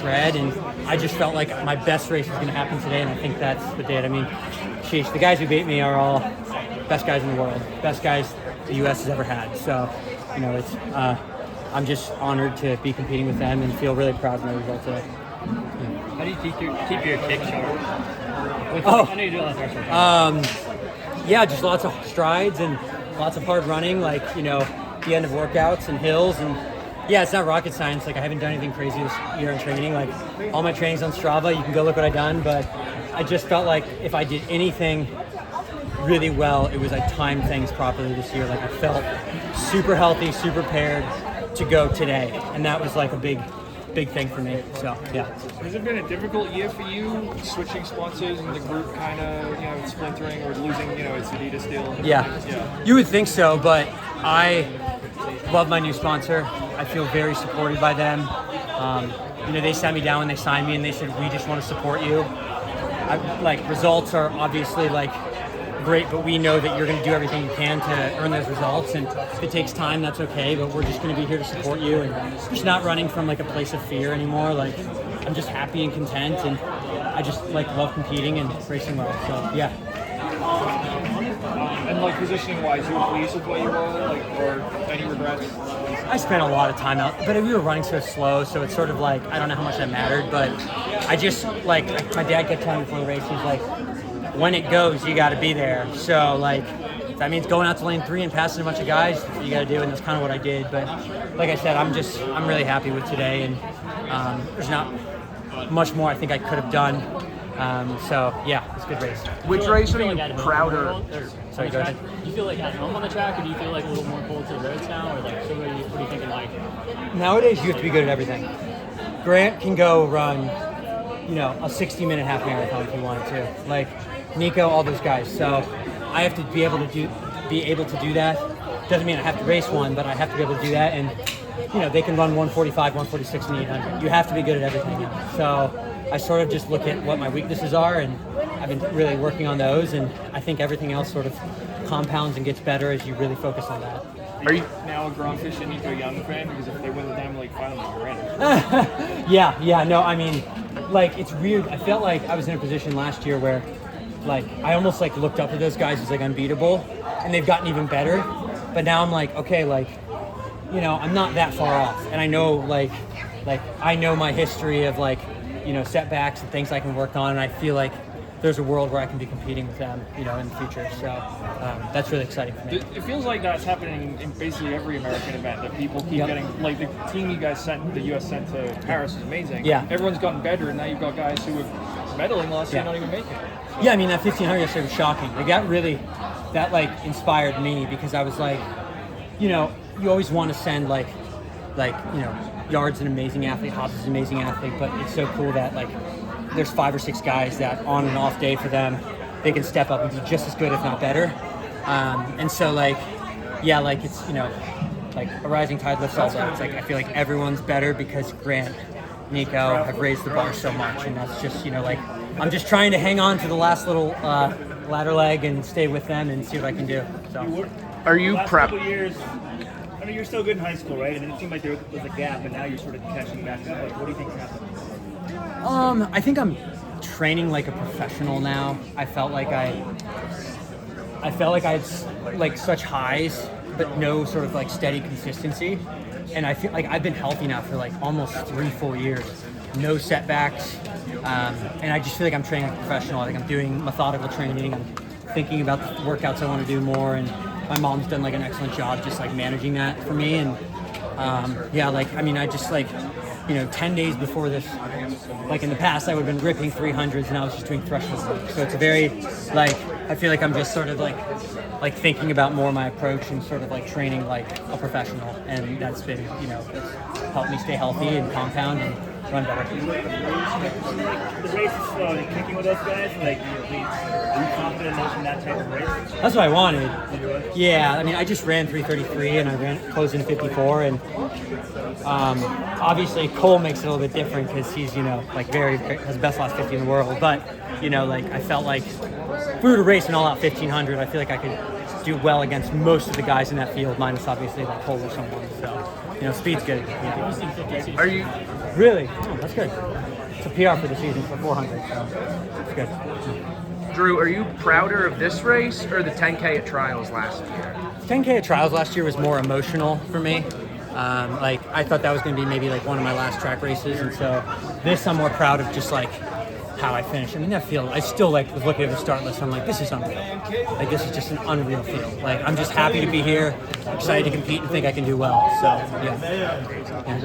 shred, and I just felt like my best race was going to happen today, and I think that's what did. I mean, sheesh, the guys who beat me are all best guys in the world, best guys the U.S. has ever had. So, you know, it's I'm just honored to be competing with them and feel really proud of my result today. How do you keep your kick sharp? I know you do a lot of yeah, just lots of strides and lots of hard running, like, you know, the end of workouts and hills. And yeah, it's not rocket science. Like, I haven't done anything crazy this year in training. Like, all my training's on Strava. You can go look what I've done. But I just felt like if I did anything really well, it was I timed things properly this year. Like, I felt super healthy, super prepared to go today. And that was like a big thing for me. So, yeah. Has it been a difficult year for you, switching sponsors and the group kind of, you know, splintering or losing, you know, its Adidas deal? Yeah. You would think so, but I love my new sponsor. I feel very supported by them. You know, they sat me down when they signed me and they said, we just want to support you. Results are obviously great, but we know that you're going to do everything you can to earn those results, and if it takes time, that's okay, but we're just going to be here to support you, and just not running from a place of fear anymore. Like, I'm just happy and content, and I just love competing and racing well. So yeah. And positioning wise, you were pleased with what you were, or any regrets? I spent a lot of time out, but we were running so slow, so it's sort of I don't know how much that mattered, but I just my dad kept telling me before the race, he's like, when it goes, you got to be there. So that means going out to lane 3 and passing a bunch of guys. That's what you got to do, and that's kind of what I did. But like I said, I'm really happy with today, and there's not much more I think I could have done. So yeah, it's a good race. Which race are you prouder? Sorry, go ahead. Do you feel at home on the track, or do you feel a little more pulled to the roads now, or what are you thinking Nowadays, you have to be good at everything. Grant can go run, a 60-minute half marathon if he wanted to. Nico, all those guys. So I have to be able to do that. Doesn't mean I have to race one, but I have to be able to do that. And they can run 145, 146, and 800. You have to be good at everything now. So I sort of just look at what my weaknesses are, and I've been really working on those. And I think everything else sort of compounds and gets better as you really focus on that. Are you now a Grandfish and Nico Young fan? Because if they win the Diamond League final, you're in. Yeah. No, I mean, it's weird. I felt like I was in a position last year where I almost looked up to those guys as unbeatable, and they've gotten even better. But now I'm okay, I'm not that far off, and I know I know my history of setbacks and things I can work on, and I feel like there's a world where I can be competing with them, in the future. So that's really exciting for me. It feels like that's happening in basically every American event, that people keep getting, the team you guys sent, the U.S. sent to Paris is amazing. Yeah. Everyone's gotten better, and now you've got guys who were medaling last year not even making it. Yeah, I mean, that 1500 yesterday was shocking. That inspired me, because I was you always want to send Yard's an amazing athlete, Hobbs is an amazing athlete, but it's so cool that there's 5 or 6 guys that on an off day for them, they can step up and be just as good, if not better. And so it's, a rising tide lifts all boats. I feel like everyone's better because Grant, Nico have raised the bar so much, and that's just, I'm just trying to hang on to the last little ladder leg and stay with them and see what I can do. So, are you proud? Years, I mean, you're still good in high school, right? And it seemed like there was a gap, and now you're sort of catching back up. What do you think's happening? I think I'm training like a professional now. I felt like I had such highs, but no sort of steady consistency. And I feel like I've been healthy now for almost 3 full years. No setbacks. And I just feel like I'm training like a professional. I think I'm doing methodical training. I'm thinking about the workouts I want to do more. And my mom's done an excellent job just managing that for me. And I just 10 days before this, in the past, I would have been ripping 300s and I was just doing threshold work. So it's a very, I feel like I'm just sort of thinking about more my approach and sort of training like a professional. And that's been, that's helped me stay healthy and compound and run better. The race is slow, and kicking with those guys, are you confident in that type of race? That's what I wanted. Yeah, I mean, I just ran 3:33 and I closed in 54, and obviously Cole makes it a little bit different because he's, very has the best last 50 in the world. But, I felt like if we were to race an all-out 1500, I feel like I could do well against most of the guys in that field, minus obviously like Cole or someone. So, you know, speed's good. Yeah. Are you? Really? Oh, that's good. It's a PR for the season for 400, so it's good. Drew, are you prouder of this race or the 10K at trials last year? 10K at trials last year was more emotional for me. Like I thought that was going to be maybe like one of my last track races, and so this I'm more proud of just like how I finished. I mean, that field, I still like was looking at the start list. I'm like, this is unreal. Like this is just an unreal field. Like I'm just happy to be here, excited to compete, and think I can do well. So yeah.